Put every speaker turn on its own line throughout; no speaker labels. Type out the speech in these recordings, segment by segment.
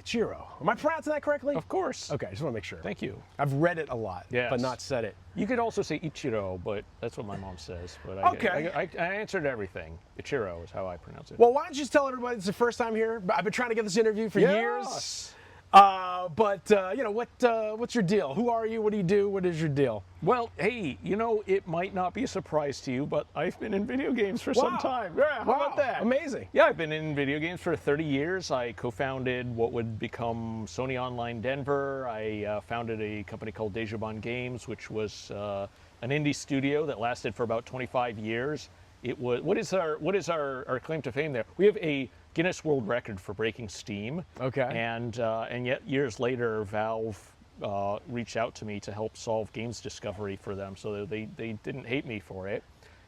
Ichiro. Am I pronouncing that correctly?
Of course.
Okay, I just want to make sure.
Thank you.
I've read it a lot,
Yes.
but not said it.
You could also say Ichiro, but that's what my mom says. But
Okay.
I answered everything. Ichiro is how I pronounce it.
Well, why don't you just tell everybody it's the first time here? I've been trying to get this interview for years.
Yes.
You know, what's your deal? Who are you? What do you do? What is your deal?
Well, hey, you know, it might not be a surprise to you, but I've been in video games for some time. Yeah, how about that?
Amazing.
Yeah, I've been in video games for 30 years. I co-founded what would become Sony Online Denver. I founded a company called Dejobon Games, which was an indie studio that lasted for about 25 years. It was what is our claim to fame there? We have a Guinness World Record for breaking Steam.
Okay.
And yet years later, Valve reached out to me to help solve games discovery for them, so they didn't hate me for it.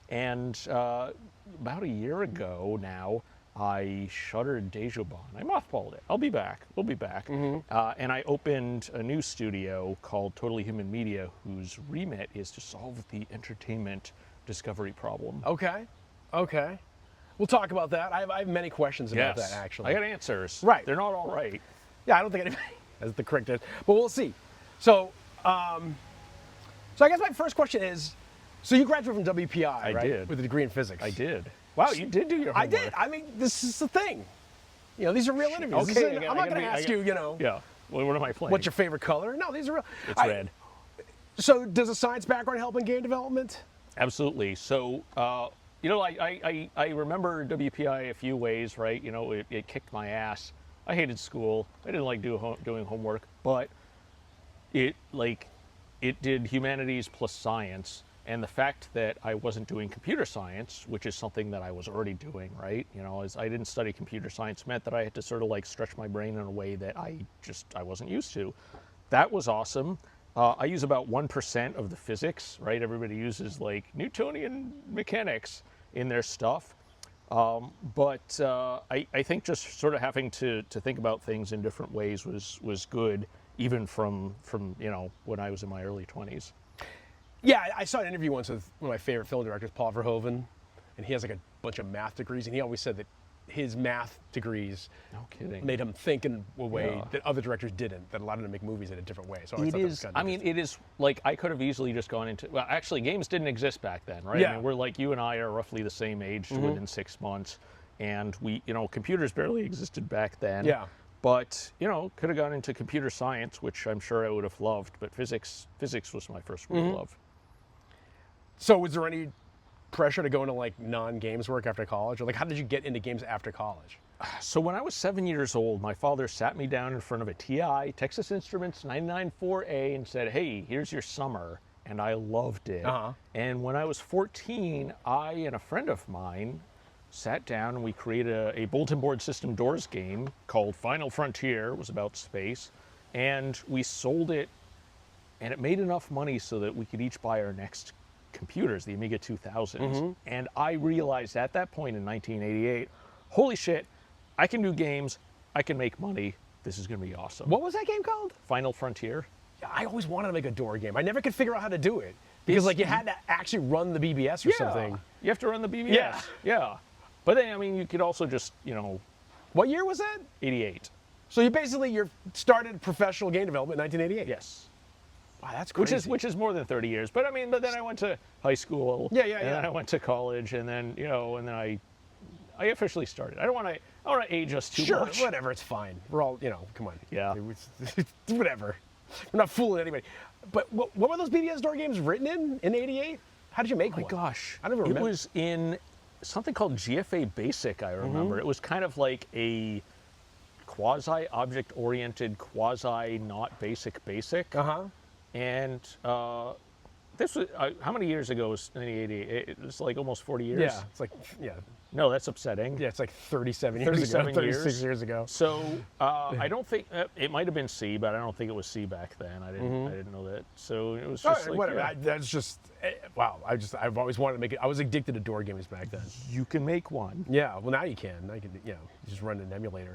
And about a year ago now, I shuttered Dejobon. I mothballed it. I'll be back. We'll be back. And I opened a new studio called Totally Human Media, whose remit is to solve the entertainment discovery problem.
Okay. We'll talk about that. I have many questions about that, actually.
I got answers.
Right.
They're not all right.
Yeah, I don't think anybody has the correct answer, but we'll see. So I guess my first question is, so you graduated from WPI, right?
did.
With a degree in physics.
I did. Wow, you did do your homework.
I did. I mean, this is the thing. You know, these are real interviews.
Okay,
I'm not going to ask you, you know,
Yeah. Well, what am I playing?
what's your favorite color? No, these are real.
It's red.
So does a science background help in game development?
Absolutely. So, you know, I remember WPI a few ways, right? You know, it kicked my ass. I hated school. I didn't like doing homework, but it did humanities plus science. And the fact that I wasn't doing computer science, which is something that I was already doing, right? You know, as I didn't study computer science, meant that I had to sort of like stretch my brain in a way that I wasn't used to. That was awesome. I use about 1% of the physics, right? Everybody uses like Newtonian mechanics in their stuff. But I think just sort of having to think about things in different ways was good, even from you know, when I was in my early 20s.
Yeah, I saw an interview once with one of my favorite film directors, Paul Verhoeven, and he has like a bunch of math degrees, and he always said that his math degrees made him think in a way that other directors didn't, that allowed him to make movies in a different way. So I thought that was kind of
it is like I could have easily just gone into, well, actually games didn't exist back then, right?
Yeah.
I mean, we're like, you and I are roughly the same age within 6 months, and we, you know, computers barely existed back then.
Yeah.
But, you know, could have gone into computer science, which I'm sure I would have loved, but physics was my first real love.
So was there any pressure to go into like non-games work after college? Or like how did you get into games after college?
So when I was 7 years old, my father sat me down in front of a TI, Texas Instruments 994A, and said, hey, here's your summer. And I loved it. And when I was 14, I and a friend of mine sat down and we created a bulletin board system doors game called Final Frontier. It was about space. And we sold it, and it made enough money so that we could each buy our next computers, the Amiga 2000s. And I realized at that point in 1988, holy shit, I can do games, I can make money, this is going to be awesome.
What was that game called?
Final Frontier.
I always wanted to make a door game. I never could figure out how to do it. Because like you had to actually run the BBS or something.
You have to run the BBS. Yeah. But then, I mean, you could also just, you know.
What year was that?
88.
So you basically started professional game development in 1988?
Yes.
Wow, that's crazy.
Which is more than 30 years. But I mean, but then I went to high school.
Yeah.
And then I went to college, and then, you know, and then I officially started. I don't want to age us too much.
Sure, whatever, it's fine. We're all, you know, come on.
Yeah.
Whatever. We're not fooling anybody. But what were those BBS door games written in 88? How did you make one?
Oh my gosh.
I don't even remember.
It was in something called GFA Basic, I remember. It was kind of like a quasi-object-oriented, quasi-not-basic. And this was, how many years ago was 1988? It was like almost 40 years.
Yeah, it's like, yeah.
No, that's upsetting.
Yeah, it's like 37 years ago, 36 years ago.
So I don't think, it might have been C, but I don't think it was C back then. I didn't know that. So it was just like,
whatever.
yeah.
That's just, wow. I've always wanted to make it. I was addicted to door games back then.
You can make one.
Yeah, well now you can. You can, you know, just run an emulator.